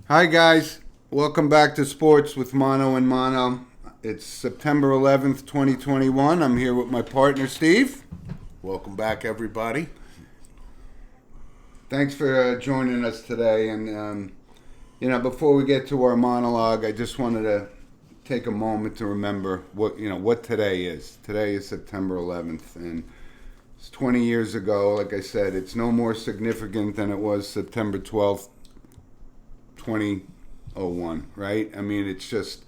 Hi, guys. Welcome back to Sports with Mono and Mono. It's September 11th, 2021. I'm here with my partner, Steve. Welcome back, everybody. Thanks for joining us today. And, before we get to our monologue, I just wanted to take a moment to remember what today is. Today is September 11th. And it's 20 years ago. Like I said, it's no more significant than it was September 12th, 2001, right? I mean, it's just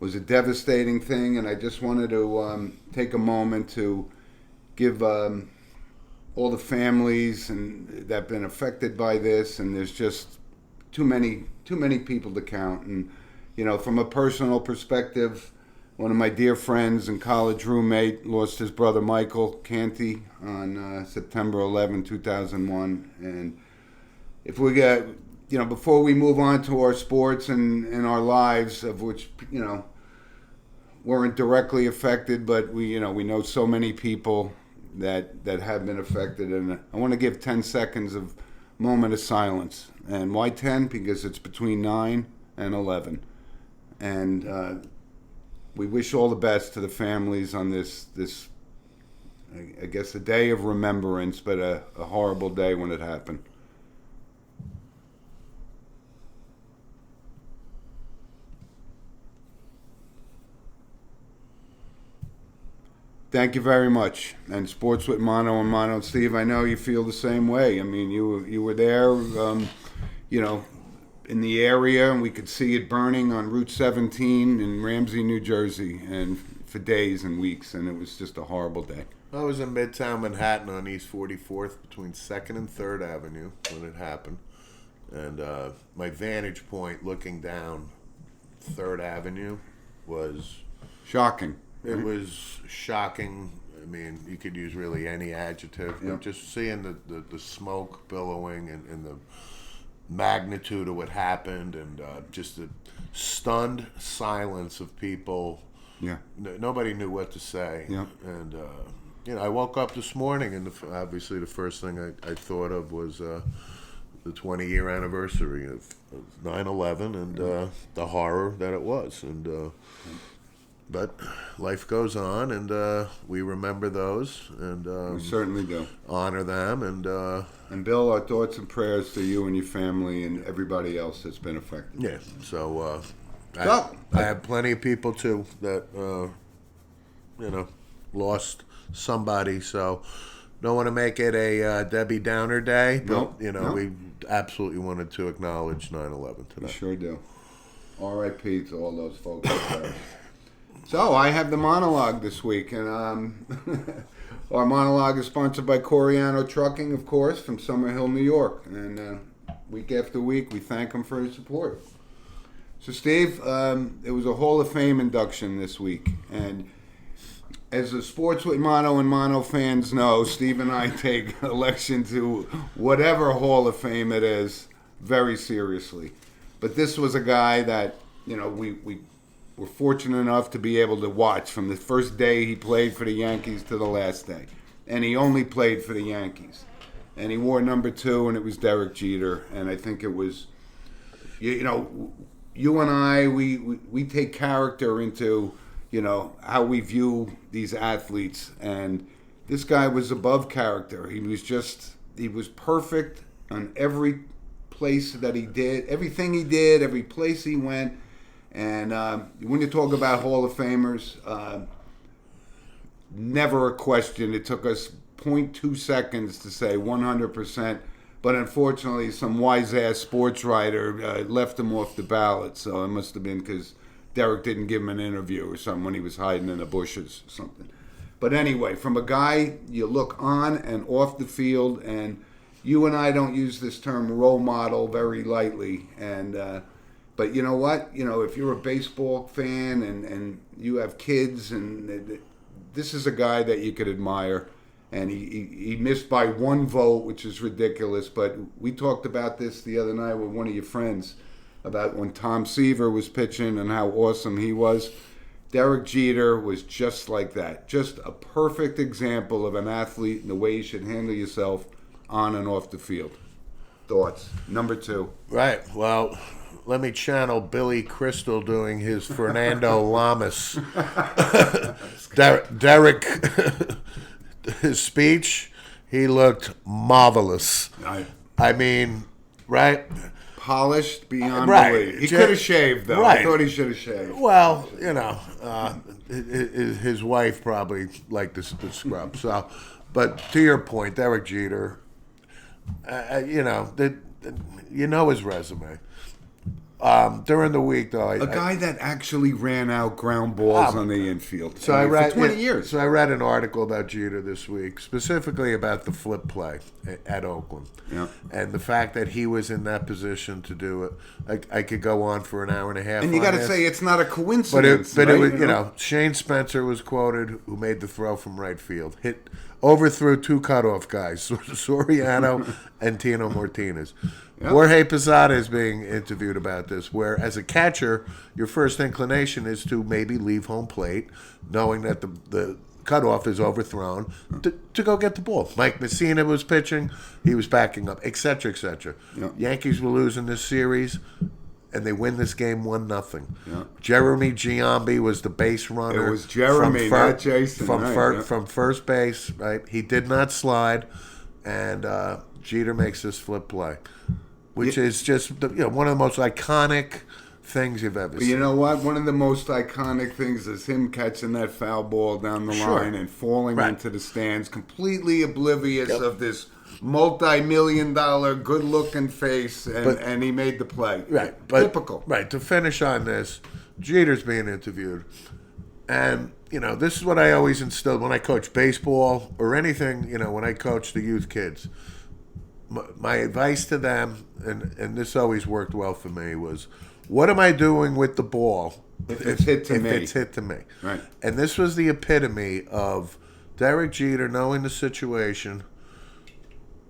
was a devastating thing, and I just wanted to take a moment to give all the families and that have been affected by this, and there's just too many people to count. And from a personal perspective, one of my dear friends and college roommate lost his brother Michael Canty on September 11, 2001, and if we get before we move on to our sports and our lives, of which, weren't directly affected, but we know so many people that have been affected. And I want to give 10 seconds of moment of silence. And why 10? Because it's between 9 and 11. And we wish all the best to the families on this I guess, a day of remembrance, but a horrible day when it happened. Thank you very much. And Sports with Mono and Mono. Steve, I know you feel the same way. I mean, you were there, in the area, and we could see it burning on Route 17 in Ramsey, New Jersey, and for days and weeks, and it was just a horrible day. I was in Midtown Manhattan on East 44th between 2nd and 3rd Avenue when it happened. And my vantage point looking down 3rd Avenue was... Shocking. It was shocking. I mean, you could use really any adjective. Yep. But just seeing the smoke billowing and the magnitude of what happened, and just the stunned silence of people. Yeah. Nobody knew what to say. Yep. And, I woke up this morning, and obviously the first thing I thought of was the 20-year anniversary of 9/11 and the horror that it was. And but life goes on, and we remember those, and We certainly do. honor them, And Bill, our thoughts and prayers to you and your family and everybody else that's been affected. yeah. So So, I have plenty of people too that lost somebody. So don't want to make it a Debbie Downer day, but Nope. we absolutely wanted to acknowledge 9/11 We today. sure do. R.I.P. to all those folks. So I have the monologue this week, and our monologue is sponsored by Coriano Trucking, of course, from Summerhill, New York. And week after week, we thank them for his support. So, Steve, it was a Hall of Fame induction this week, and as the Sports with Mono and Mono fans know, Steve and I take election to whatever Hall of Fame it is very seriously. But this was a guy that we were fortunate enough to be able to watch from the first day he played for the Yankees to the last day. And he only played for the Yankees. And he wore number 2, and it was Derek Jeter. And I think it was, you and I, we take character into, how we view these athletes. And this guy was above character. He was perfect on every place that he did, everything he did, every place he went. And when you talk about Hall of Famers, never a question. It took us 0.2 seconds to say 100%. But unfortunately, some wise-ass sports writer left him off the ballot. So it must have been because Derek didn't give him an interview or something when he was hiding in the bushes or something. But anyway, from a guy you look on and off the field, and you and I don't use this term role model very lightly. And but you know what? If you're a baseball fan and you have kids, and this is a guy that you could admire. And he missed by 1 vote, which is ridiculous. But we talked about this the other night with one of your friends about when Tom Seaver was pitching and how awesome he was. Derek Jeter was just like that. Just a perfect example of an athlete and the way you should handle yourself on and off the field. Thoughts? Number 2. Right. Well, let me channel Billy Crystal doing his Fernando Lamas. Derek, his speech, he looked marvelous. I mean, right? Polished beyond Right. belief. He could have shaved, though. Right. I thought he should have shaved. Well, his wife probably liked the scrub. So, but to your point, Derek Jeter, his resume. During the week, though, A guy that actually ran out ground balls on the infield. So I read for 20 years. So I read an article about Jeter this week, specifically about the flip play at Oakland, and the fact that he was in that position to do it. I could go on for an hour and a half. And you got to say it's not a but coincidence. it right? was Shane Spencer was quoted, who made the throw from right field, overthrew two cutoff guys, Soriano and Tino Martinez. Yep. Jorge Posada is being interviewed about this, where as a catcher, your first inclination is to maybe leave home plate, knowing that the cutoff is overthrown, to go get the ball. Mike Messina was pitching, he was backing up, etc., etc. Yep. Yankees were losing this series, and they win this game 1-0. Yep. Jeremy Giambi was the base runner. It was Jeremy, not Jason. From first base, right? He did not slide, and Jeter makes this flip play, which is just one of the most iconic things you've ever seen. You know what? One of the most iconic things is him catching that foul ball down the line and falling into the stands, completely oblivious of this multi-million-dollar, good-looking face, and he made the play. Right, typical. Right. To finish on this, Jeter's being interviewed, and this is what I always instilled when I coach baseball or anything. When I coach the youth kids. My advice to them, and this always worked well for me, was, what am I doing with the ball if it's hit to me? Right. And this was the epitome of Derek Jeter knowing the situation,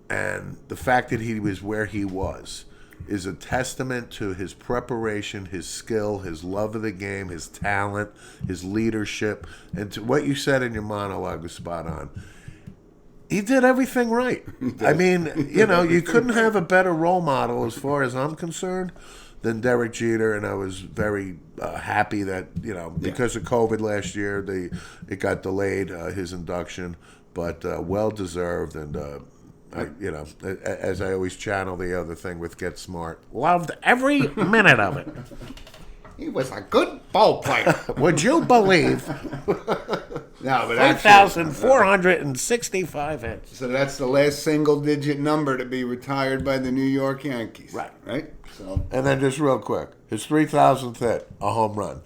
and the fact that he was where he was is a testament to his preparation, his skill, his love of the game, his talent, his leadership, and to what you said in your monologue was spot on. He did everything right. I mean, you couldn't have a better role model, as far as I'm concerned, than Derek Jeter. And I was very happy that, because of COVID last year, it got delayed, his induction, but well deserved. And as I always channel the other thing with Get Smart, loved every minute of it. He was a good ball player. Would you believe? No, but 3,465 hits. So that's the last single-digit number to be retired by the New York Yankees. Right. So. And then just real quick, his 3,000th hit, a home run.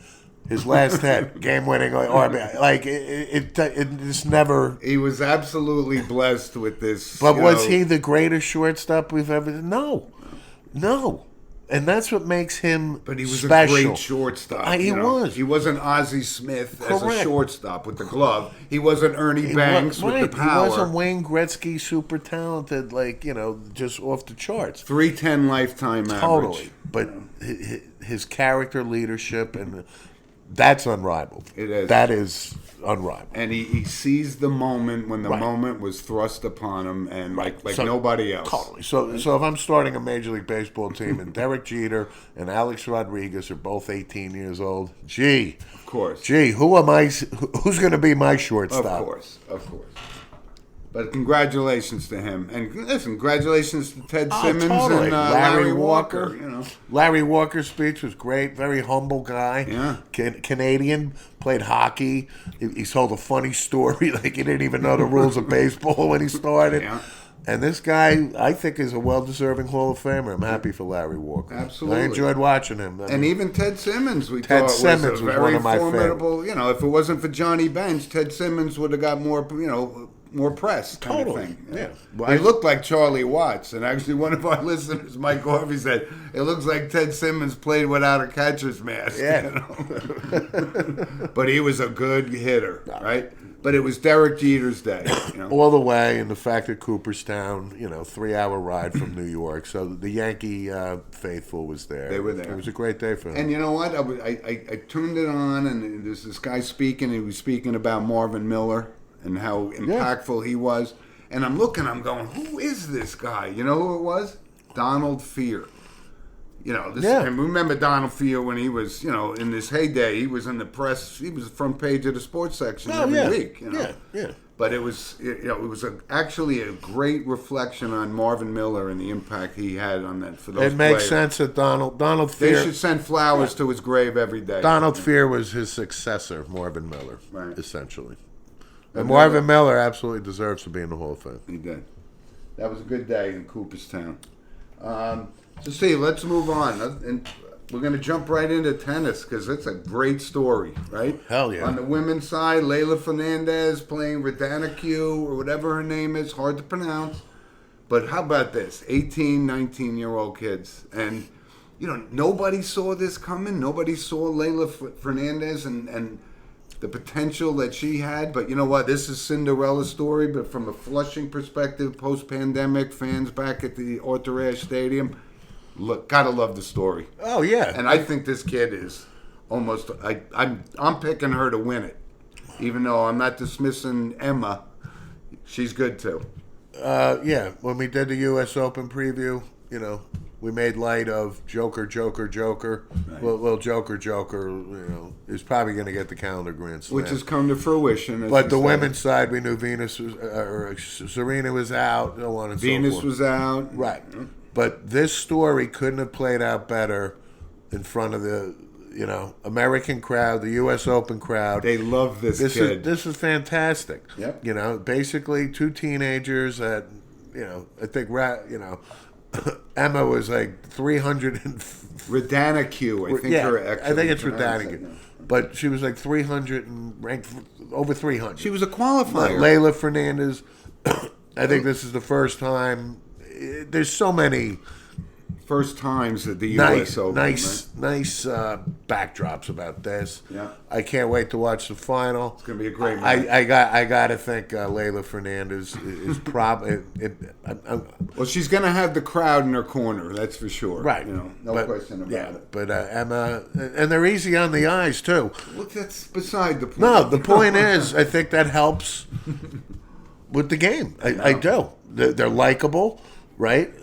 His last hit, game-winning RBI. Like, it just never... He was absolutely blessed with this. But was he the greatest shortstop we've ever... No. And that's what makes him But he was special. a great shortstop. He was. He wasn't Ozzie Smith as a Correct. shortstop with the glove. He wasn't Ernie Banks with the power. He wasn't Wayne Gretzky, super talented, just off the charts. 310 lifetime average. Totally. But his character, leadership, and that's unrivaled. It is. That is unrivaled. And he seized the moment when the moment was thrust upon him, and like nobody else. Totally. So if I'm starting a Major League Baseball team and Derek Jeter and Alex Rodriguez are both 18 years old, Of course. who am I? Who's going to be my shortstop? Of course. But congratulations to him, and listen, congratulations to Ted Simmons and Larry Walker. Larry Walker's speech was great. Very humble guy. Yeah. Canadian, played hockey. He told a funny story, like he didn't even know the rules of baseball when he started. Yeah. And this guy, I think, is a well-deserving Hall of Famer. I'm happy for Larry Walker. Absolutely. I enjoyed watching him. And even Ted Simmons, Ted thought Simmons was a was one very of my formidable. If it wasn't for Johnny Bench, Ted Simmons would have got more press kind of thing. Yeah. Well, he looked like Charlie Watts, and actually one of our listeners, Mike Harvey, said it looks like Ted Simmons played without a catcher's mask. Yeah. But he was a good hitter, right? But it was Derek Jeter's day. All the way, and the fact that Cooperstown, 3-hour ride from New York, so the Yankee faithful was there. They were there. It was a great day for him. And you know what? I turned it on, and there's this guy speaking. He was speaking about Marvin Miller and how impactful he was. And I'm going, who is this guy? You know who it was? Donald Fear. You know, this, Yeah. and remember Donald Fear when he was, you know, in this heyday, he was in the press. He was the front page of the sports section Oh, every yeah. week. You know? Yeah. But it was, you know, it was actually a great reflection on Marvin Miller and the impact he had on that for those It makes players. sense that Donald They Fear. should send flowers to his grave every day. Donald Fear was his successor, Marvin Miller, Right. essentially. And Marvin Miller absolutely deserves to be in the Hall of Fame. He did. That was a good day in Cooperstown. So, Steve, let's move on. And we're going to jump right into tennis because it's a great story, right? Hell yeah. On the women's side, Leylah Fernandez playing Radanakew or whatever her name is, hard to pronounce. But how about this? 18, 19-year-old kids. And, you know, nobody saw this coming. Nobody saw Leylah Fernandez and the potential that she had. But you know what? This is Cinderella's story, but from a Flushing perspective, post-pandemic, fans back at the Arthur Ashe Stadium, look, gotta love the story. Oh, yeah. And I think this kid is almost. I'm picking her to win it, even though I'm not dismissing Emma. She's good too. Yeah, when we did the U.S. Open preview, you know, we made light of Joker. Right. Well, Joker, you know, is probably going to get the calendar Grand Slam. Which has come to fruition. As But you the said. women's side, we knew Venus was, or Serena was out, so on and so Venus forth. was out. Right. But this story couldn't have played out better in front of the, you know, American crowd, the U.S. Open crowd. They love this kid. This is fantastic. Yep. You know, basically two teenagers that, you know, I think, you know, Emma was like 300 and Radanakew, I think. yeah, her I think it's pronounced it. Radanakew. But she was like 300 and ranked over 300. She was a qualifier. Leylah Fernandez. I think this is the first time. There's so many First times at the U.S. Open. nice right? backdrops about this. Yeah. I can't wait to watch the final. It's gonna be a great match. I got to think Leylah Fernandez is probably. Well, she's going to have the crowd in her corner, that's for sure. Right. You know, no question about it. But Emma, and they're easy on the eyes too. Well, that's beside the point. No, the point is, I think that helps with the game. I do. They're likable, right?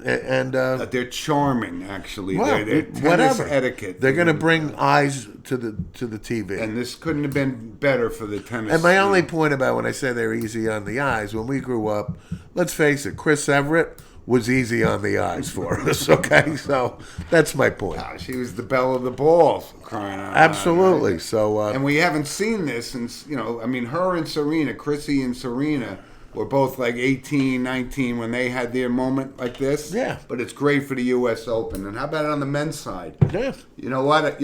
And They're charming, actually. well, they're tennis whatever etiquette. They're going to bring eyes to the TV. And this couldn't have been better for the tennis. And my only point about when I say they're easy on the eyes, when we grew up, let's face it, Chris Everett was easy on the eyes for us, okay? So that's my point. She was the belle of the ball, for crying out loud, Absolutely. right? So, And we haven't seen this since, you know, I mean, her and Serena, Chrissy and Serena, were both like 18, 19 when they had their moment like this. Yeah. But it's great for the U.S. Open. And how about on the men's side? yeah. You know what?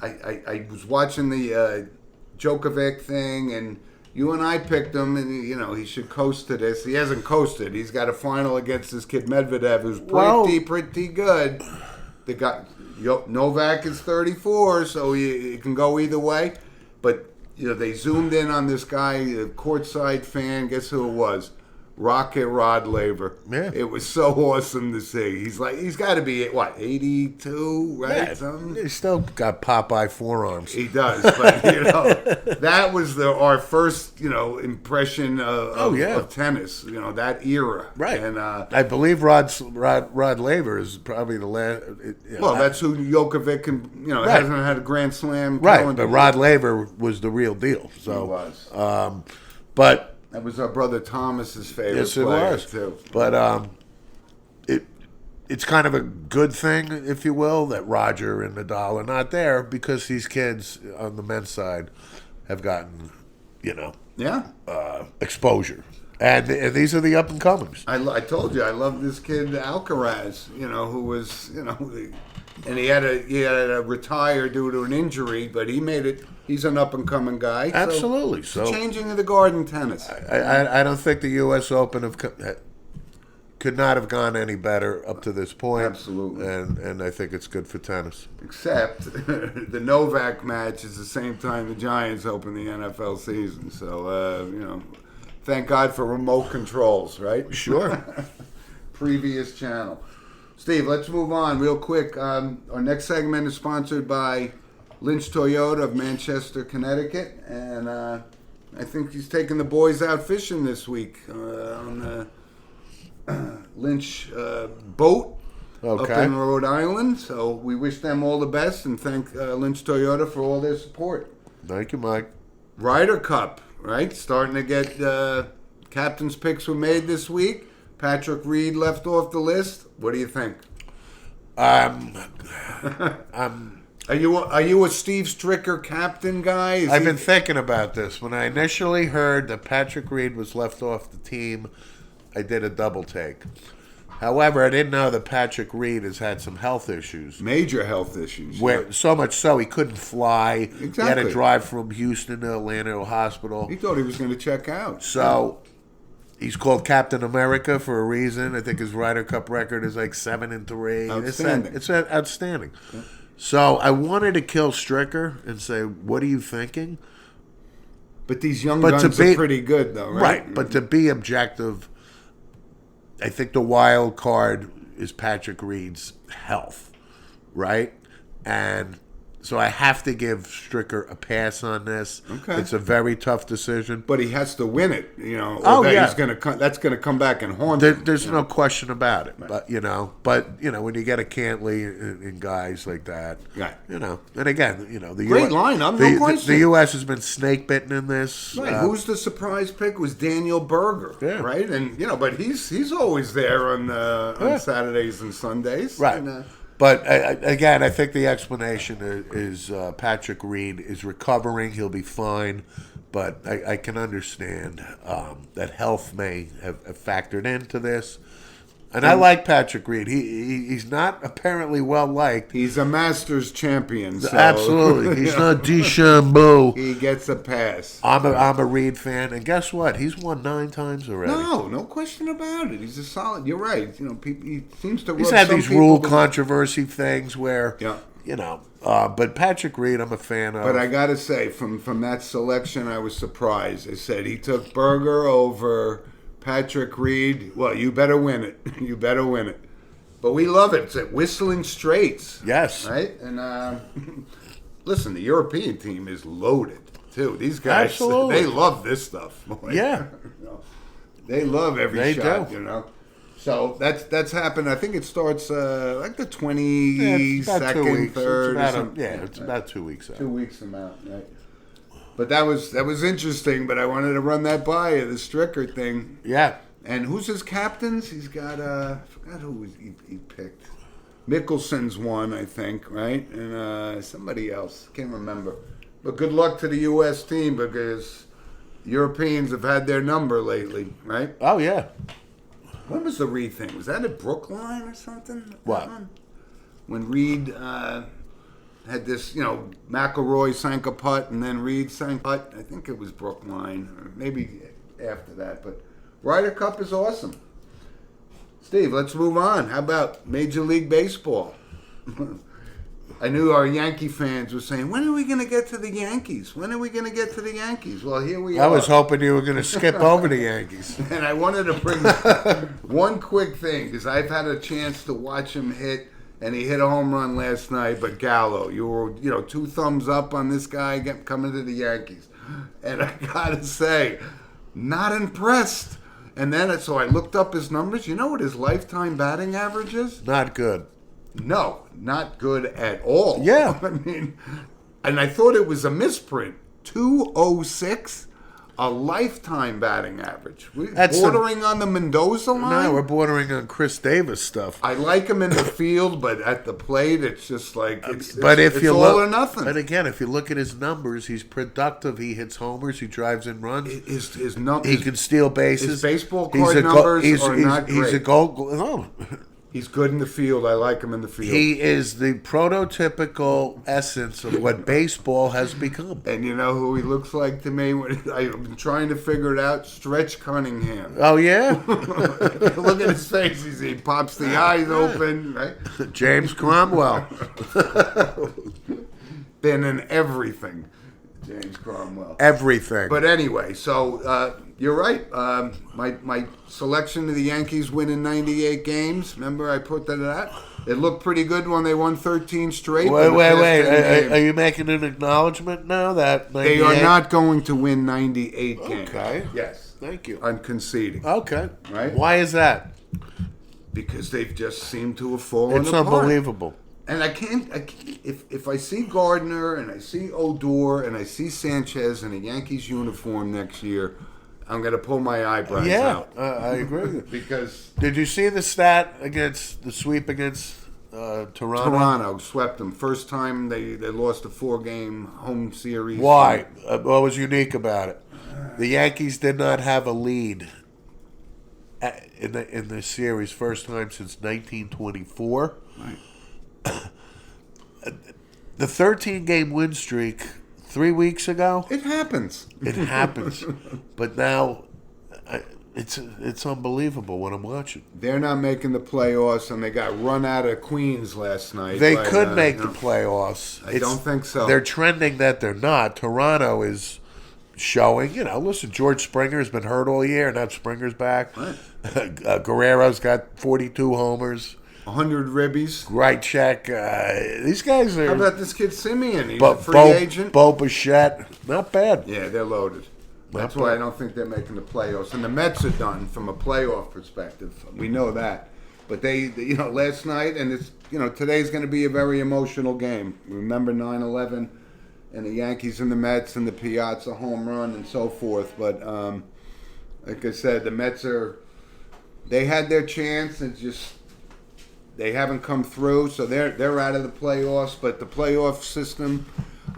I was watching the Djokovic thing, and you and I picked him, and, you know, he should coast to this. He hasn't coasted. He's got a final against this kid Medvedev, who's pretty good. The guy, Novak is 34, so he can go either way. But, you know, they zoomed in on this guy, a courtside fan. Guess who it was? Rocket Rod Laver. Yeah. It was so awesome to see. He's got to be, what, 82, right? Yeah, Something? he still got Popeye forearms. He does, but you know, that was our first, you know, impression of tennis. You know, that era, Right. And I believe Rod Laver is probably the last. well, that's who Djokovic can, you know, Right. hasn't had a Grand Slam. right. calendar But Rod Laver was the real deal. So, He was. But That was our brother Thomas's favorite yes, it player was. too. But it's kind of a good thing, if you will, that Roger and Nadal are not there because these kids on the men's side have gotten, you know, Yeah, exposure, and these are the up and comers. I told you I love this kid Alcaraz. You know, who was, you know, and he had to retire due to an injury, but he made it. He's an up and coming guy. So Absolutely. So changing of the guard in tennis. I don't think the U.S. Open could not have gone any better up to this point. Absolutely. And I think it's good for tennis. Except the Novak match is the same time the Giants open the NFL season. So, you know, thank God for remote controls, right? Sure. Previous channel. Steve, let's move on real quick. Our next segment is sponsored by Lynch Toyota of Manchester, Connecticut. And I think he's taking the boys out fishing this week on the Lynch boat. up Okay. in Rhode Island. So we wish them all the best and thank Lynch Toyota for all their support. Thank you, Mike. Ryder Cup, right? Starting to get captain's picks were made this week. Patrick Reed left off the list. What do you think? I'm Are you a Steve Stricker captain guy? I've been thinking about this. When I initially heard that Patrick Reed was left off the team, I did a double take. However, I didn't know that Patrick Reed has had some health issues. major health issues. Where so much so he couldn't fly. He had to Exactly. drive from Houston to Atlanta to a hospital. He thought he was going to check out. So he's called Captain America for a reason. I think his Ryder Cup record is like 7-3. Outstanding. It's outstanding. So I wanted to kill Stricker and say, "What are you thinking?" But these young But to guns be- are pretty good, though, right? Right, but to be objective, I think the wild card is Patrick Reed's health, right? And so I have to give Stricker a pass on this. Okay. It's a very tough decision. But he has to win it, or Oh, that yeah. he's gonna that's going to come back and haunt him. There's no question about it. But when you get a Cantley and guys like that, Right. and again, the Great lineup, no question. The U.S. has been snake bitten in this. Right. Who's the surprise pick? Was Daniel Berger, Yeah. right? And but he's always there on Saturdays and Sundays, Right. And, But again, I think the explanation is Patrick Reed is recovering. He'll be fine. But I can understand that health may have factored into this. And I like Patrick Reed. He's not apparently well liked. he's a Masters champion. So, Absolutely. He's not DeChambeau. He gets a pass. I'm a Reed fan. And guess what? He's won 9 times already. No question about it. He's a solid. You're right. People, he seems to. He's rub had some these people rule the- controversy things where, Yeah. but Patrick Reed, I'm a fan of. But I got to say, from that selection, I was surprised. I said he took Berger over Patrick Reed. Well, you better win it. You better win it. But we love it. It's at Whistling Straits. Yes. Right? And listen, the European team is loaded, too. These guys, Absolutely. they love this stuff. Boy. Yeah. They love every They shot, do. So that's happened. I think it starts like the Yeah, it's about 2 22nd, weeks. 3rd. or It's something. it's about 2 weeks out. 2 weeks from out, right? But that was interesting. But I wanted to run that by you, the Stricker thing. Yeah. And who's his captains? He's got I forgot who he picked. Mickelson's one, I think, right? And somebody else, can't remember. But good luck to the U.S. team because Europeans have had their number lately, right? Oh, yeah. When was the Reed thing? Was that at Brookline or something? What? When Reed had this, McElroy sank a putt and then Reed sank a putt. I think it was Brookline or maybe after that. But Ryder Cup is awesome. Steve, let's move on. How about Major League Baseball? I knew our Yankee fans were saying, when are we going to get to the Yankees? When are we going to get to the Yankees? Well, here we are. I was hoping you were going to skip over the Yankees. And I wanted to bring one quick thing because I've had a chance to watch him hit, and he hit a home run last night. But Gallo, you were 2 thumbs up on this guy coming to the Yankees, and I gotta say, not impressed. And then so I looked up his numbers. You know what his lifetime batting average is? Not good. No, not good at all. Yeah. I mean, and I thought it was a misprint. 206, a lifetime batting average. We're That's bordering on the Mendoza line. No, we're bordering on Chris Davis stuff. I like him in the field, but at the plate, it's just like it's If you all look, or nothing. But again, if you look at his numbers, he's productive. He hits homers. He drives in runs. His numbers. He can steal bases. his baseball He's card a go- numbers he's, are he's, not He's a great. goal. No. He's good in the field. I like him in the field. He is the prototypical essence of what baseball has become. And you know who he looks like to me? I've been trying to figure it out. Stretch Cunningham. Oh, yeah? Look at his face. He pops the eyes open, right? James Cromwell. Been in everything, James Cromwell. Everything. But anyway, so you're right. My selection of the Yankees winning 98 games. Remember, I put that at. It looked pretty good when they won 13 straight. but the past 10 games, Are you making an acknowledgement now that they 98? are not going to win 98 games. Okay. Yes. Thank you. I'm conceding. Okay. Right? Why is that? because they've just seemed to have fallen It's apart. unbelievable. And I can't if I see Gardner and I see Odor and I see Sanchez in a Yankees uniform next year, I'm going to pull my eyebrows out. I agree. Because Did you see the stat against the sweep against Toronto? Toronto swept them. First time they lost a 4-game home series. Why? What was unique about it? The Yankees did not have a lead in the series, first time since 1924. Right. The 13-game win streak 3 weeks ago. It happens. It happens, but now it's unbelievable what I'm watching. They're not making the playoffs, and they got run out of Queens last night. They by, could make you the know, playoffs. I don't think so. They're trending that they're not. Toronto is showing. Listen, George Springer's been hurt all year, and now Springer's back. Right. Guerrero's got 42 homers. 100 ribbies. Rychek. These guys are. How about this kid Simeon? He's a Bo, free Bo, agent. Bo Bichette. Not bad. Yeah, they're loaded. That's Not why bad. I don't think they're making the playoffs. And the Mets are done from a playoff perspective. We know that. But they last night, and it's, today's going to be a very emotional game. Remember 9/11 and the Yankees and the Mets and the Piazza home run and so forth. But like I said, the Mets they had their chance. It's just they haven't come through, so they're out of the playoffs. But the playoff system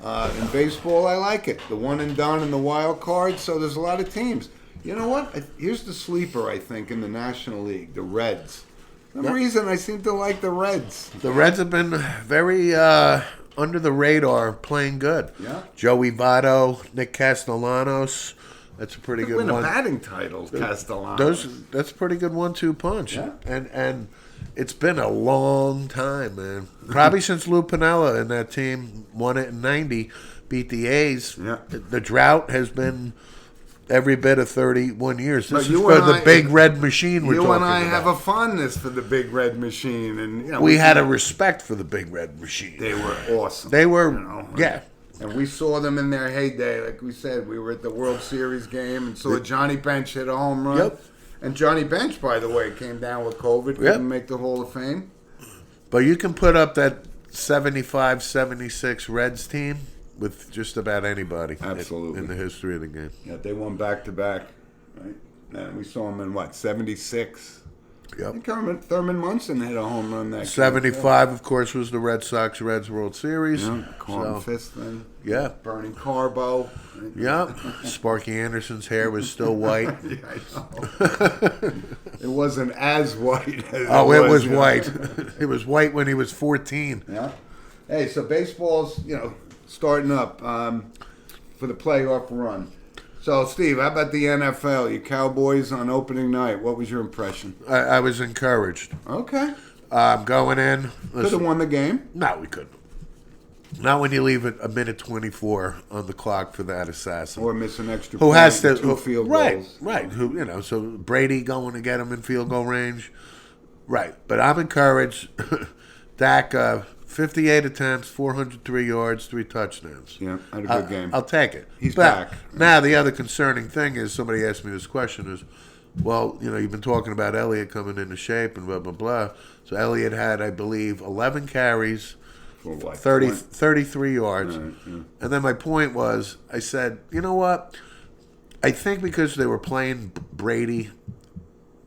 in baseball, I like it. The one and done and the wild card. So there's a lot of teams. You know what? Here's the sleeper, I think, in the National League: the Reds. For some reason, I seem to like the Reds. The Reds have been very under the radar, playing good. Yeah. Joey Votto, Nick Castellanos. That's a pretty Could good win a one. batting title, Castellanos. That's a pretty good 1-2 punch. Yeah. And it's been a long time, man. Probably since Lou Piniella and that team won it in '90, beat the A's. Yeah. The drought has been every bit of 31 years. But This is you for and the I- big red machine we're You talking and I about. have a fondness for the Big Red Machine, and We had a respect for the big red machine. They were awesome. They were, Yeah. And we saw them in their heyday. Like we said, we were at the World Series game and saw Johnny Bench hit a home run. Yep. And Johnny Bench, by the way, came down with COVID. Couldn't make the Hall of Fame. But you can put up that 75-76 Reds team with just about anybody Absolutely. in the history of the game. Yeah, they won back-to-back, right? And we saw them in, 76? I Yep. think Thurman Munson hit a home run that game. 75, of course, was the Red Sox-Reds World Series. Yeah, Carlton So, Fist then. yeah. Burning Carbo. Yeah. Sparky Anderson's hair was still white. Yeah, I know. It wasn't as white as It was you know. white. It was white when he was 14. Yeah. Hey, so baseball's, starting up for the playoff run. So, Steve, how about the NFL? You Cowboys on opening night. What was your impression? I was encouraged. Okay. Going in. Could have Listen, won the game. no, we couldn't. Not when you leave it a minute 24 on the clock for that assassin. Or miss an extra Who point has to and two field right, goals. right? Who so Brady going to get him in field goal range, right? But I'm encouraged. Dak, 58 attempts, 403 yards, 3 touchdowns. Yeah, had a good game. I'll take it. He's But back. Now the other concerning thing is somebody asked me this question is, well, you've been talking about Elliott coming into shape and blah blah blah. So Elliott had, I believe, 11 carries. For what, 33 yards. Right, yeah. And then my point was, I said, you know what? I think because they were playing Brady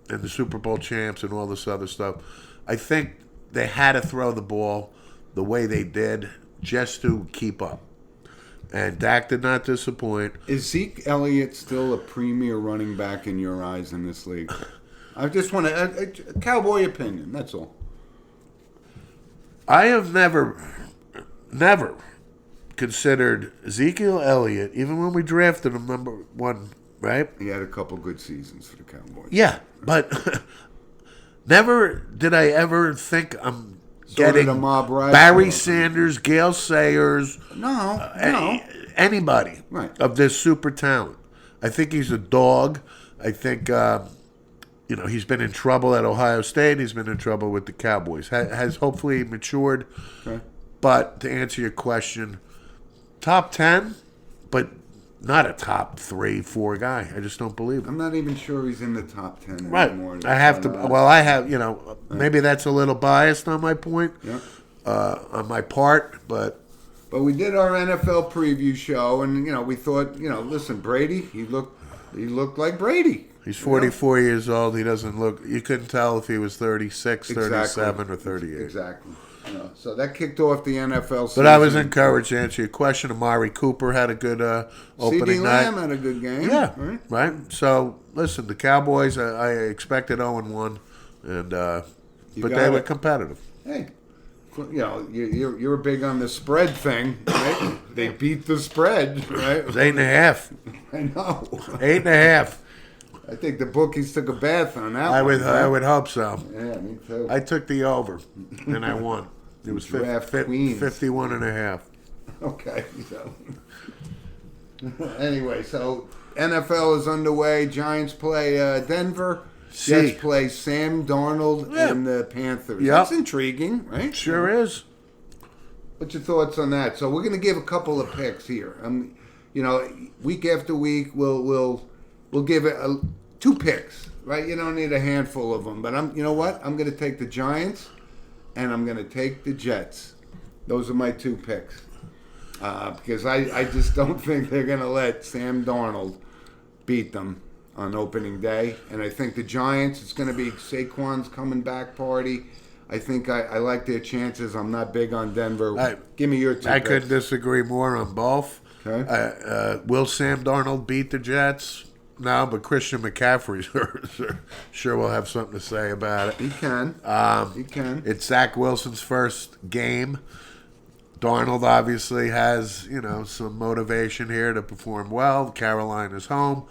and the Super Bowl champs and all this other stuff, I think they had to throw the ball the way they did just to keep up. And Dak did not disappoint. Is Zeke Elliott still a premier running back in your eyes in this league? I just want a cowboy opinion, that's all. I have never considered Ezekiel Elliott, even when we drafted him number 1, right? He had a couple good seasons for the Cowboys. Yeah, but never did I ever think I'm So did getting Ahmad Bradshaw. Barry Sanders, Gale Sayers, No. anybody Right. of this super talent. I think he's a dog. I think he's been in trouble at Ohio State. He's been in trouble with the Cowboys. Has hopefully matured. Okay. But to answer your question, top 10, but not a top 3, 4 guy. I just don't believe it. I'm not even sure he's in the top 10 Right. anymore. I have to. Well, I have. Maybe that's a little biased on my point, Yeah. on my part, but But we did our NFL preview show, and we thought, listen, Brady, he looked like Brady. he's 44 years old. He doesn't look. You couldn't tell if he was 36, 37, or 38. Exactly. So that kicked off the NFL season. But I was encouraged to answer your question. Amari Cooper had a good opening CeeDee night. Lamb had a good game. Yeah, Right? So listen, the Cowboys. I expected 0-1, and but got they were it. competitive. Hey, you're big on the spread thing, right? They beat the spread, right? It was 8.5. I know. 8.5. I think the bookies took a bath on that I one. would hope so. Yeah, me too. I took the over, and I won. It was Draft queens. 51.5. Okay. So anyway, so NFL is underway. Giants play Denver. See. Jets play Sam Darnold Yeah. and the Panthers. Yep. That's intriguing, right? Sure is. What's your thoughts on that? So we're going to give a couple of picks here. Week after week, we'll give it 2 picks, right? You don't need a handful of them. But you know what? I'm going to take the Giants, and I'm going to take the Jets. Those are my 2 picks. Because I just don't think they're going to let Sam Darnold beat them on opening day. And I think the Giants, it's going to be Saquon's coming back party. I think I like their chances. I'm not big on Denver. Give me your 2 I picks. couldn't disagree more on both. Okay. Will Sam Darnold beat the Jets? No, but Christian McCaffrey sure will have something to say about it. He can. He can. It's Zach Wilson's first game. Darnold obviously has, some motivation here to perform well. Carolina's home.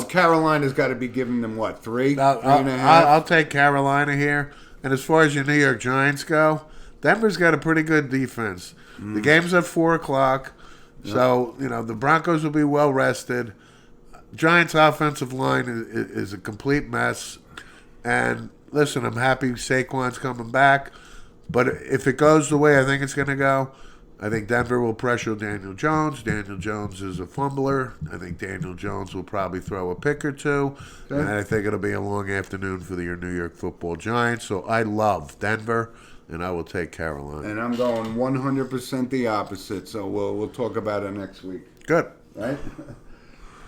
Carolina's got to be giving them, what, 3? 3.5? I'll take Carolina here. And as far as your New York Giants go, Denver's got a pretty good defense. The game's at 4 o'clock, so, the Broncos will be well rested. Giants' offensive line is a complete mess. And listen, I'm happy Saquon's coming back. But if it goes the way I think it's going to go, I think Denver will pressure Daniel Jones. Daniel Jones is a fumbler. I think Daniel Jones will probably throw a pick or 2. Okay. And I think it'll be a long afternoon for your New York Football Giants. So I love Denver, and I will take Carolina. And I'm going 100% the opposite, so we'll talk about it next week. Good. Right?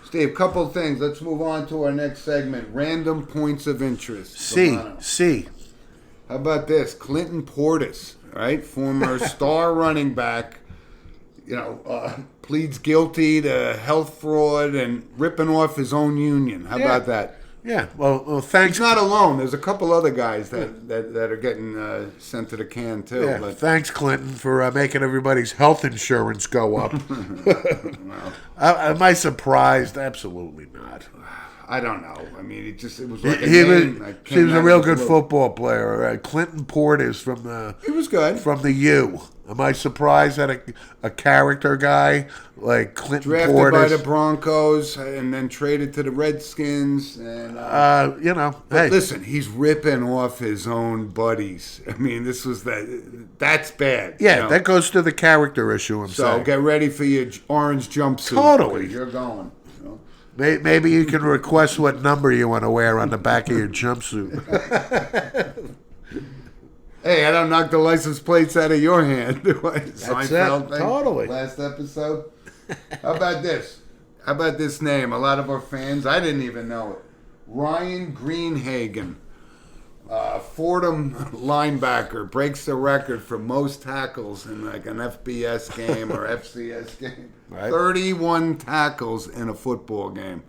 Steve, couple of things. Let's move on to our next segment, random points of interest. C. How about this? Clinton Portis, right? Former star running back, pleads guilty to health fraud and ripping off his own union. How about that? Yeah. Well, thanks. He's not alone. There's a couple other guys that are getting sent to the can, too. Yeah, But thanks, Clinton, for making everybody's health insurance go up. Am I surprised? Absolutely not. I don't know. I mean, it was like He was a real good football player. Clinton Portis from the He was good. from the U. Am I surprised that a character guy like Clinton Drafted Portis? by the Broncos and then traded to the Redskins. And hey, listen, he's ripping off his own buddies. I mean, that's bad. yeah, that goes to the character issue. So saying. get ready for your orange jumpsuit. Totally. Because you're going. Maybe you can request what number you want to wear on the back of your jumpsuit. Hey, I don't knock the license plates out of your hand, do I? Seinfeld thing? Totally. Last episode. How about this? How about this name? A lot of our fans, I didn't even know it. Ryan Greenhagen, Fordham linebacker, breaks the record for most tackles in like an FBS game or FCS game. Right. 31 tackles in a football game.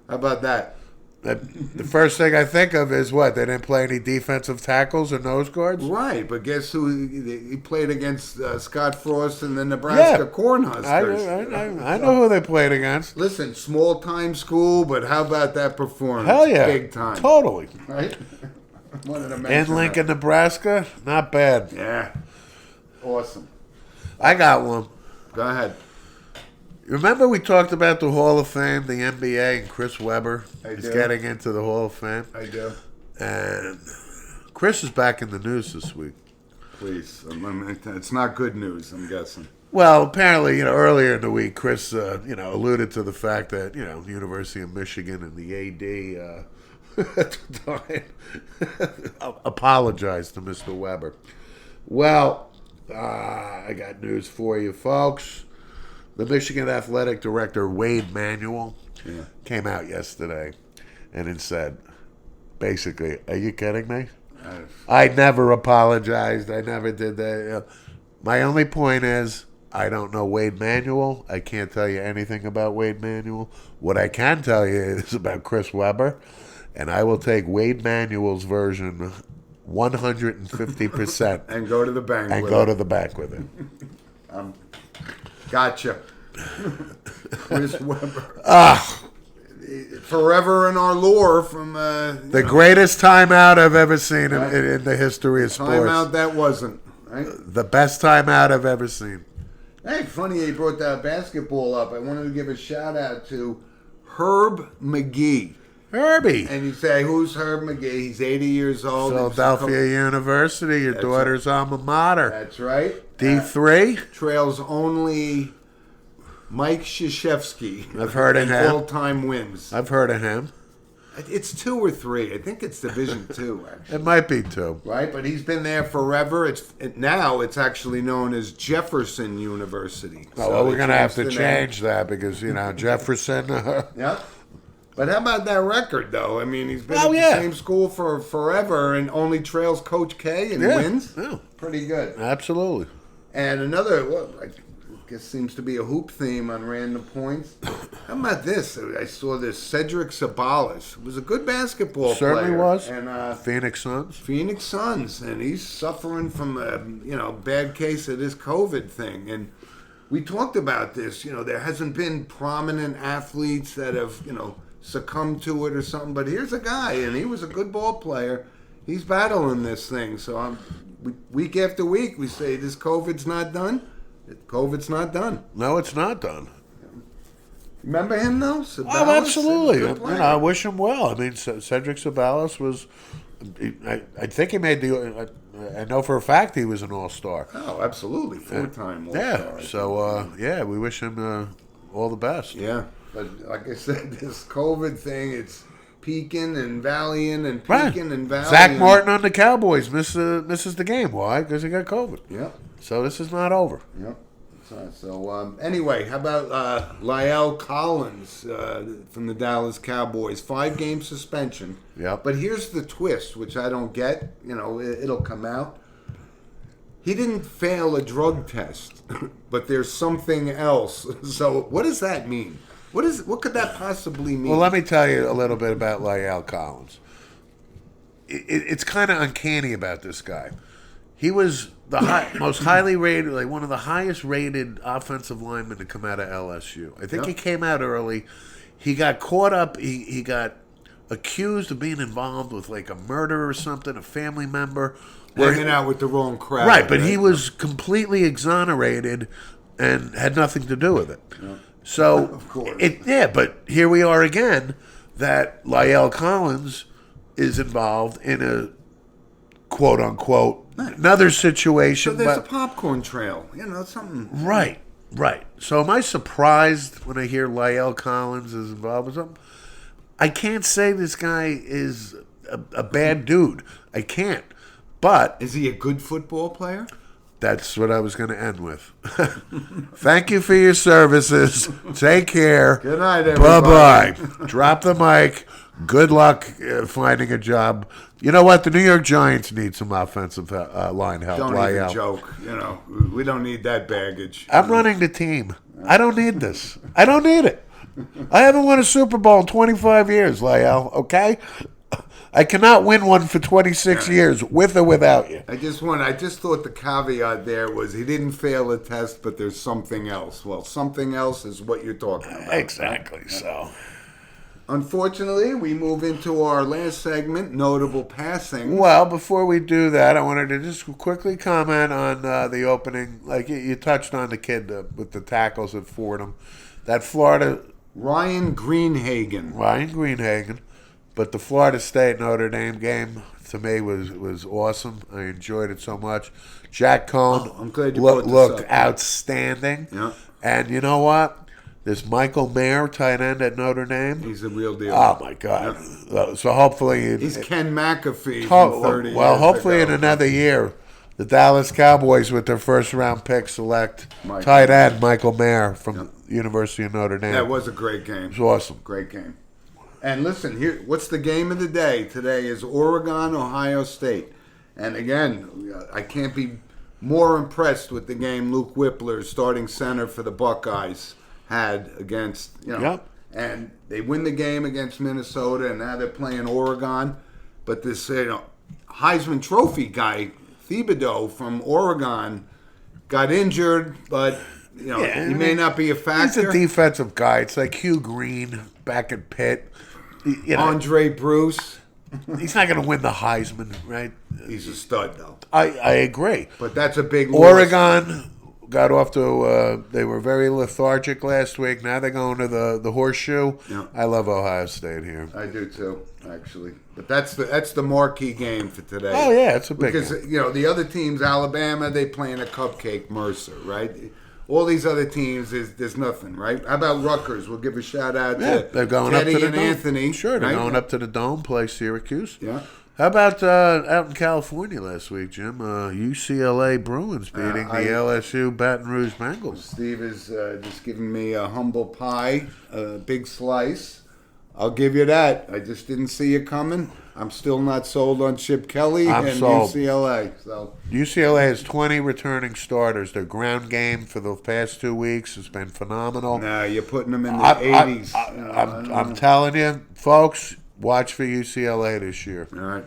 How about that? The first thing I think of is what? They didn't play any defensive tackles or nose guards? Right, but guess who? He played against Scott Frost and the Nebraska Cornhuskers. I know who they played against. Listen, small time school, but how about that performance? Hell yeah. Big time. Totally. Right? Wanted to In mention Lincoln, Nebraska? Not bad. that. Yeah. Awesome. I got one. Go ahead. Remember we talked about the Hall of Fame, the NBA, and Chris Webber is do. getting into the Hall of Fame? I do. And Chris is back in the news this week. please. It's not good news, I'm guessing. Well, apparently, earlier in the week, Chris, alluded to the fact that, the University of Michigan and the AD at the time apologized to Mr. Weber. Well, I got news for you, folks. The Michigan Athletic Director, Wade Manuel, came out yesterday and it said, basically, are you kidding me? I never apologized. I never did that. My only point is, I don't know Wade Manuel. I can't tell you anything about Wade Manuel. What I can tell you is about Chris Webber, and I will take Wade Manuel's version 150% And go to the bank and with go it. to the bank with it. Gotcha. Chris Webber. Forever in our lore from The greatest timeout I've ever seen in the history of sports. timeout that wasn't. Right? The best timeout I've ever seen. Hey, funny you brought that basketball up. I wanted to give a shout out to Herb McGee. Herbie. And you say, who's Herb McGee? He's 80 years old. Philadelphia University, your daughter's alma mater. That's right. D3? Trails only Mike Krzyzewski. I've heard of him. All-time wins. I've heard of him. It's 2 or 3. I think it's Division 2, actually. It might be two. Right, but he's been there forever. Now it's actually known as Jefferson University. Well, we're going to have to changed the name. change that because, Jefferson. Yep. But how about that record, though? I mean, he's been Oh, at yeah. the same school for forever and only trails Coach K and wins. Yeah. Pretty good. Absolutely. And another, I guess seems to be a hoop theme on Random Points. How about this? I saw this Cedric Sabalas. Was a good basketball player. Certainly was. And Phoenix Suns. Phoenix Suns, and he's suffering from a bad case of this COVID thing. And we talked about this. There hasn't been prominent athletes that have succumbed to it or something. But here's a guy, and he was a good ball player. He's battling this thing. So week after week, we say this COVID's not done. COVID's not done. No, it's not done. Remember him though? Sabalas? Oh, absolutely. Good player. I wish him well. I mean, Cedric Sabalas was. I think he made the. I know for a fact he was an all-star. Oh, absolutely, 4-time All-Star. Yeah. So we wish him all the best. Yeah, but like I said, this COVID thing, it's peaking and valleying and Right. peaking and valleying. Zach Martin on the Cowboys misses the game. Why? Because he got COVID. Yep, So this is not over. yep. So anyway, how about Lyle Collins from the Dallas Cowboys? 5-game suspension. Yep. But here's the twist, which I don't get. It'll come out. He didn't fail a drug test, but there's something else. So what does that mean? What could that possibly mean? Well, let me tell you a little bit about Lyle Collins. It's kind of uncanny about this guy. He was the most highly rated, like one of the highest rated offensive linemen to come out of LSU. I think he came out early. He got caught up. He got accused of being involved with like a murder or something, a family member. Hanging out with the wrong crowd. Right, but he was completely exonerated and had nothing to do with it. Yeah. So, Of course. but here we are again, that Lyle Collins is involved in a quote-unquote another situation. So there's a but, popcorn trail. Something. right. So am I surprised when I hear Lyle Collins is involved with something? I can't say this guy is a bad dude. I can't. But Is he a good football player? that's what I was going to end with. Thank you for your services. Take care. Good night, everybody. Bye-bye. Drop the mic. Good luck finding a job. You know what? The New York Giants need some offensive line help. Don't Lyle. even joke. We don't need that baggage. I'm running the team. I don't need this. I don't need it. I haven't won a Super Bowl in 25 years, Lyle, okay? I cannot win one for 26 years, with or without you. I just thought the caveat there was he didn't fail a test, but there's something else. Well, something else is what you're talking about. Exactly, so. Unfortunately, we move into our last segment, notable passing. Well, before we do that, I wanted to just quickly comment on the opening. Like you touched on the kid with the tackles at Fordham. That Florida... Ryan Greenhagen. But the Florida State Notre Dame game, to me was awesome. I enjoyed it so much. Jack Cohn I'm glad you brought this looked up. outstanding. Yeah. And you know what? This Michael Mayer, tight end at Notre Dame. He's the real deal. Oh my God! So hopefully, He's Ken McAfee from 30 well, years hopefully ago. in another year, the Dallas Cowboys with their first round pick select Michael. tight end Michael Mayer from University of Notre Dame. That was a great game. It was awesome. Great game. And listen, here, what's the game of the day? Today is Oregon, Ohio State. And again, I can't be more impressed with the game Luke Whippler, starting center for the Buckeyes, had against, Yep. and they win the game against Minnesota, and now they're playing Oregon. But this, Heisman Trophy guy, Thibodeau from Oregon, got injured, but he may not be a He's factor. a defensive guy. It's like Hugh Green back at Pitt. Andre Bruce, He's not going to win the Heisman, right? he's a stud though. I agree. But that's a big loss. Oregon got off to they were very lethargic last week. Now they're going to the horseshoe. Yeah. I love Ohio State here. I do too, actually. But that's the marquee game for today. Oh yeah, it's a big Because one. the other teams, Alabama, they play in a cupcake. Mercer, right? All these other teams, there's nothing, right? How about Rutgers? We'll give a shout out Yeah, to they're going Teddy up to the and Dome. Anthony. Sure, they're right? going up to the Dome, play Syracuse. Yeah. How about out in California last week, Jim? UCLA Bruins beating the LSU Baton Rouge Bengals. Steve is just giving me a humble pie, a big slice. I'll give you that. I just didn't see it coming. I'm still not sold on Chip Kelly I'm and sold. UCLA. So UCLA has 20 returning starters. Their ground game for the past 2 weeks has been phenomenal. now you're putting them in the 80s. I'm telling you, folks, watch for UCLA this year. All right.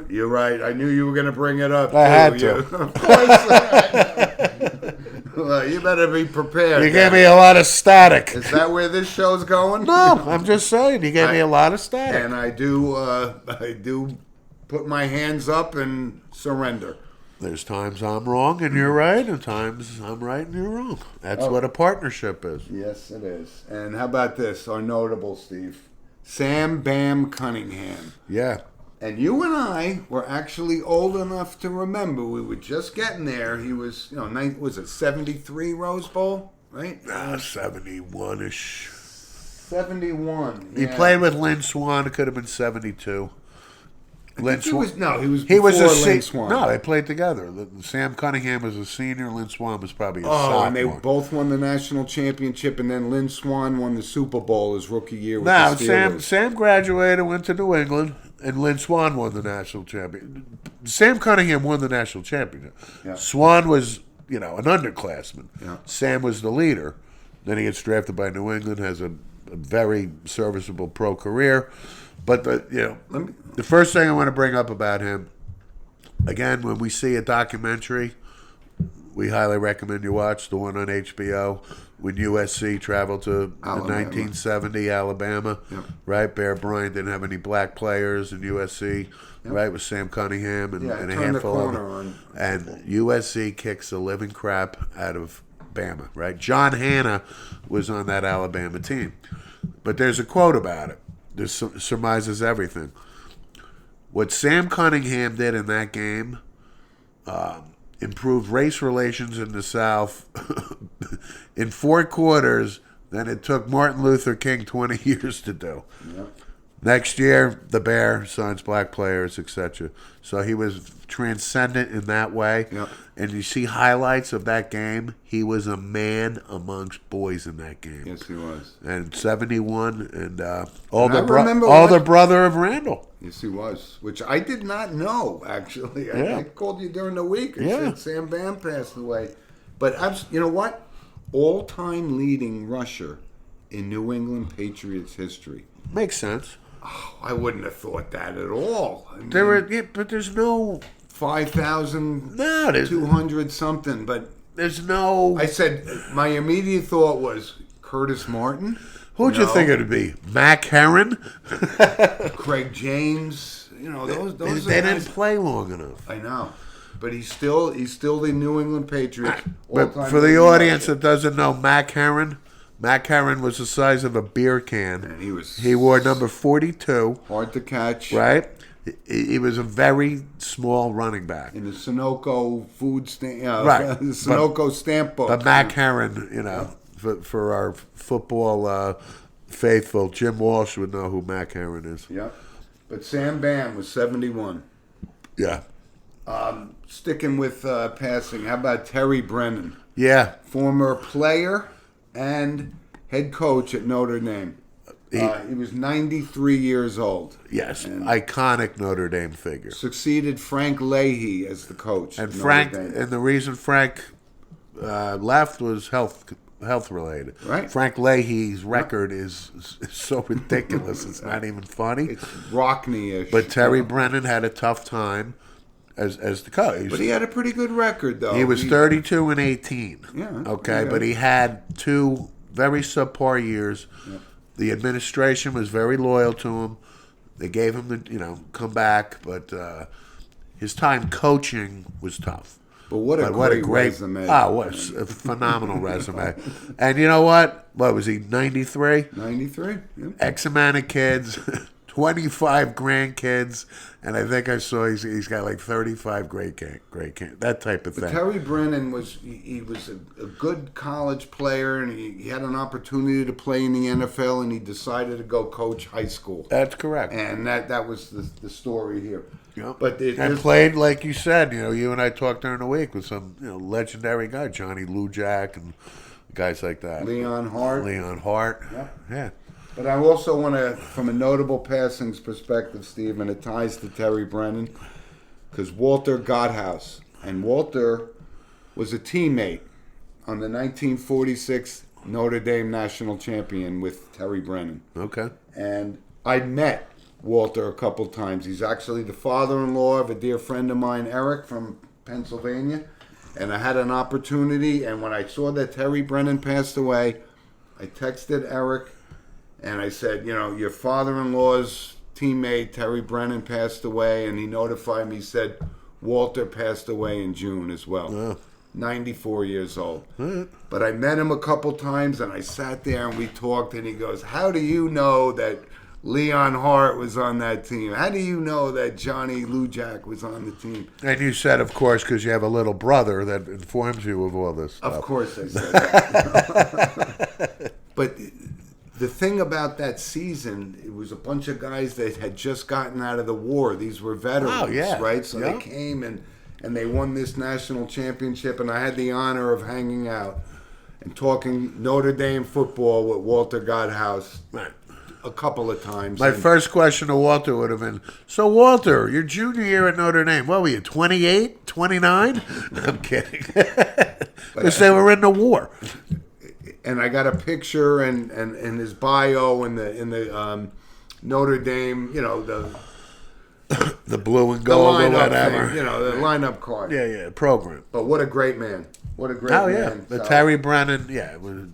You're right. I knew you were going to bring it up. I had too. to. Of course. Well, you better be prepared. You gave me a lot of static. Is that where this show's going? No, I'm just saying. You gave me a lot of static. And I do put my hands up and surrender. There's times I'm wrong and you're right, and times I'm right and you're wrong. That's what a partnership is. Yes, it is. And how about this? Our notable, Steve. Sam Bam Cunningham. Yeah. And you and I were actually old enough to remember. We were just getting there. He was, was it 73 Rose Bowl, right? 71-ish. 71. He yeah. played with Lynn Swan. It could have been 72. Lynn He was He before was a Lynn Swan. No, they played together. Sam Cunningham was a senior. Lynn Swan was probably a Oh, sophomore. and they both won the national championship, and then Lynn Swan won the Super Bowl his rookie year with Now, the Steelers. Sam graduated, went to New England, and Lynn Swan won the national championship. Sam Cunningham won the national championship. Yeah. Swan was, an underclassman. Yeah. Sam was the leader. Then he gets drafted by New England, has a very serviceable pro career. But the first thing I want to bring up about him, again, when we see a documentary, we highly recommend you watch the one on HBO when USC traveled to Alabama. 1970 Alabama, Yep. right? Bear Bryant didn't have any black players in USC, right? With Sam Cunningham and, Yeah, and a turn the handful of corner them. on And USC kicks the living crap out of Bama, right? John Hanna was on that Alabama team. But there's a quote about it. This surmises everything. What Sam Cunningham did in that game improved race relations in the South in 4 quarters than it took Martin Luther King 20 years to do. Yep. Next year, the Bear signs black players, etc. So he was transcendent in that way. Yep. And you see highlights of that game. He was a man amongst boys in that game. Yes, he was. And 71, and I remember older what- brother of Randall. Yes, he was, which I did not know, actually. Yeah. I called you during the week and Yeah. said Sam Bam passed away. But you know what? All-time leading rusher in New England Patriots history. Makes sense. I wouldn't have thought that at all. I mean, But there's no 5,200 something. But there's no. I said, my immediate thought was Curtis Martin. Who'd you think it'd be? Mac Heron? Craig James. Those They are didn't guys. play long enough. I know. But he's still the New England Patriots. But all-time for the leading audience rusher. that doesn't know, Mac Heron was the size of a beer can. And he was He wore number 42, hard to catch. right? He was a very small running back. In the Sunoco food stamp, Right. the Sunoco stamp book. But Mac Heron, for our football faithful, Jim Walsh would know who Mac Heron is. Yep. But Sam Bam was 71. Yeah. Sticking with passing, how about Terry Brennan? Yeah. Former player and head coach at Notre Dame. He was 93 years old. Yes. And Iconic Notre Dame figure. succeeded Frank Leahy as the coach. And at Notre Frank, Dame. and the reason Frank left was health related. Right. Frank Leahy's record is so ridiculous. It's not even funny. It's Rockney-ish. But Terry Brennan had a tough time as the coach. But he had a pretty good record, though. He was 32 and 18. Yeah, Okay, yeah. but he had 2 very subpar years. Yeah. The administration was very loyal to him. They gave him the come back, but his time coaching was tough. But what a great resume. What a phenomenal resume. And you know what? What was he, 93? 93? Yeah. X amount of kids, 25 grandkids, and I think I saw he's got like 35 great kids, that type of thing. Terry Brennan was he was a good college player, and he had an opportunity to play in the NFL, and he decided to go coach high school. That's correct. And that was the story here. Yep. But and played, like you said, you and I talked during the week with some legendary guy, Johnny Lujack and guys like that. Leon Hart. Yep. Yeah. But I also want to, from a notable passings perspective, Steve, and it ties to Terry Brennan, because Walter Godhouse. And Walter was a teammate on the 1946 Notre Dame national champion with Terry Brennan. Okay. And I met Walter a couple times. He's actually the father-in-law of a dear friend of mine, Eric, from Pennsylvania. And I had an opportunity, and when I saw that Terry Brennan passed away, I texted Eric, and I said, your father-in-law's teammate, Terry Brennan, passed away, and he notified me, he said, Walter passed away in June as well. Yeah. 94 years old. Right. But I met him a couple times, and I sat there, and we talked, and he goes, how do you know that Leon Hart was on that team? How do you know that Johnny Lujack was on the team? And you said, of course, because you have a little brother that informs you of all this stuff. Of course I said that. But the thing about that season, it was a bunch of guys that had just gotten out of the war. These were veterans, right? So they came and they won this national championship, and I had the honor of hanging out and talking Notre Dame football with Walter Godhouse. Right. A couple of times. My first question to Walter would have been, so Walter, your junior year at Notre Dame, what were you, 28, 29? I'm kidding. Because they were in the war. And I got a picture and his bio in the Notre Dame, the blue and the gold or lineup whatever. thing, the lineup card. Yeah, program. But what a great man. What a great Oh, man. yeah. The So- Terry Brennan, was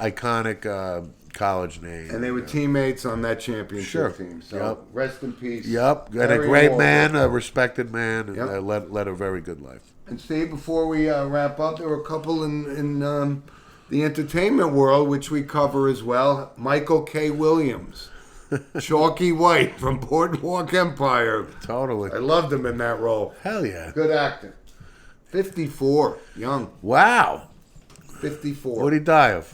iconic college name. And they were teammates on that championship Sure. team. So Yep. rest in peace. Yep, and a Terry great Walter. man, a respected man, and Yep. led a very good life. And Steve, before we wrap up, there were a couple in the entertainment world, which we cover as well. Michael K. Williams. Chalky White from Boardwalk Empire. Totally. I loved him in that role. Hell yeah. Good actor. 54. Young. Wow. 54. What did he die of?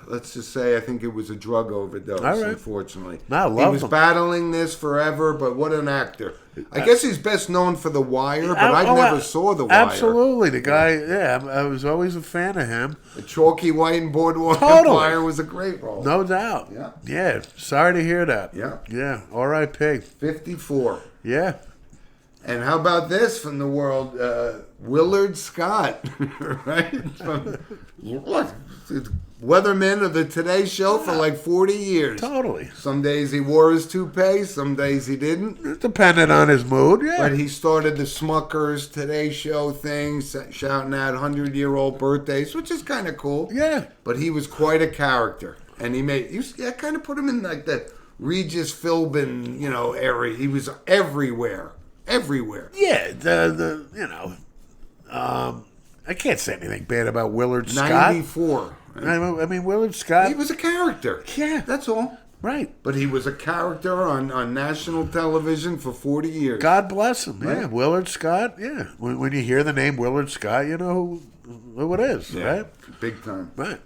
Let's just say I think it was a drug overdose, All right. unfortunately. No, I he love was him. battling this forever, but what an actor. I guess he's best known for The Wire, but I never saw The Wire. Absolutely. The guy, I was always a fan of him. The Chalky White and Boardwalk Totally. Empire was a great role. No doubt. Yeah. Yeah. Sorry to hear that. Yeah. Yeah. R.I.P. 54. Yeah. And how about this from the world? Willard Scott, right? From, what? Weatherman of the Today Show for like 40 years. Totally. Some days he wore his toupee, some days he didn't. It depended on his mood. Yeah. But he started the Smuckers Today Show thing, shouting out 100-year-old birthdays, which is kind of cool. Yeah. But he was quite a character. And I kind of put him in like the Regis Philbin, area. He was everywhere. Everywhere. Yeah. I can't say anything bad about Willard Scott. 94. I mean, Willard Scott. He was a character. Yeah. That's all. Right. But he was a character on national television for 40 years. God bless him. Right. Yeah, Willard Scott. Yeah, when you hear the name Willard Scott, you know who it is, right? Big time. Right.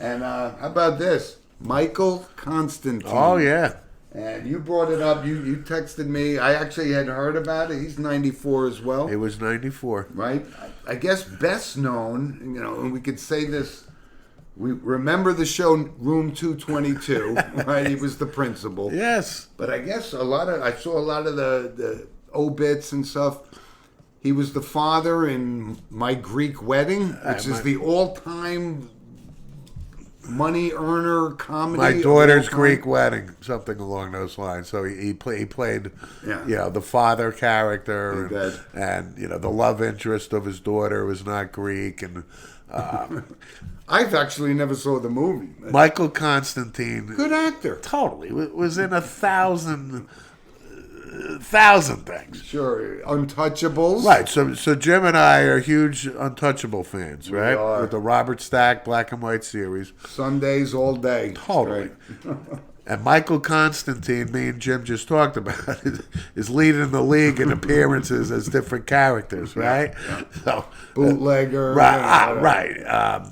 And how about this? Michael Constantine. Oh yeah. And you brought it up. You texted me. I actually had heard about it. He's 94 as well. It was 94. Right? I guess best known, and we could say this. We remember the show Room 222, right? He was the principal. Yes. But I guess I saw a lot of the obits and stuff. He was the father in My Greek Wedding, which is the all-time money earner comedy. My daughter's Greek Wedding, something along those lines. So he played, the father character, and the love interest of his daughter was not Greek, and I've actually never saw the movie. Michael Constantine, good actor, totally was in 1,000 things. Sure, Untouchables. Right. So Jim and I are huge Untouchable fans, right? We are. With the Robert Stack black and white series. Sundays all day. Totally. And Michael Constantine, me and Jim just talked about, is leading the league in appearances as different characters, right? Yeah. So, Bootlegger. Right.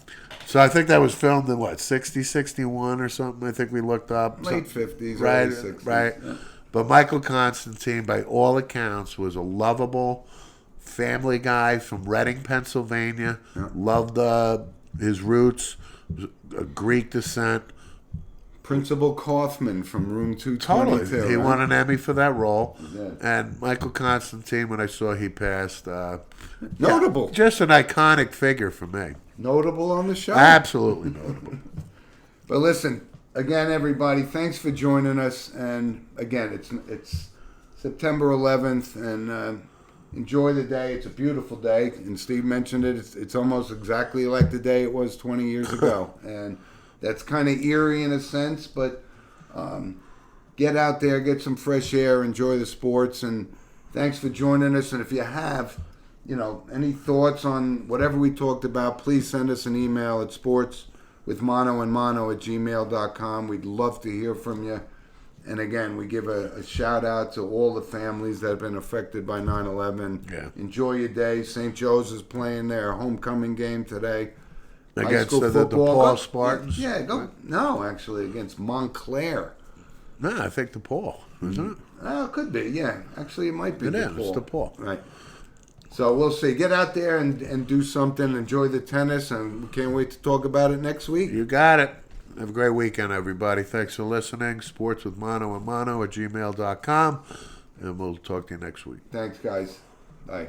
So I think that was filmed in 60, 61 or something. I think we looked up. Late 50s, right, early 60s. right. Yeah. But Michael Constantine, by all accounts, was a lovable family guy from Reading, Pennsylvania. Yeah. Loved his roots, a Greek descent. Principal Kaufman from Room 222. Totally. He right? won an Emmy for that role. Yeah. And Michael Constantine, when I saw he passed, Notable. just an iconic figure for me. Notable on the show. Absolutely notable. But listen, again, everybody, thanks for joining us. And again, it's September 11th, and enjoy the day. It's a beautiful day. And Steve mentioned it. It's almost exactly like the day it was 20 years ago. And that's kind of eerie in a sense, but get out there, get some fresh air, enjoy the sports, and thanks for joining us. And if you have, any thoughts on whatever we talked about, please send us an email at sportswithmanoandmano@gmail.com. We'd love to hear from you. And again, we give a shout out to all the families that have been affected by 9/11. Yeah. Enjoy your day. St. Joe's is playing their homecoming game today. Against the DePaul Spartans? No, actually, against Montclair. No, I think DePaul, isn't it? Oh, it could be, yeah. Actually, it might be It is, DePaul. DePaul. Right. So we'll see. Get out there and do something. Enjoy the tennis, and we can't wait to talk about it next week. You got it. Have a great weekend, everybody. Thanks for listening. Sportswithmanoandmano@gmail.com, and we'll talk to you next week. Thanks, guys. Bye.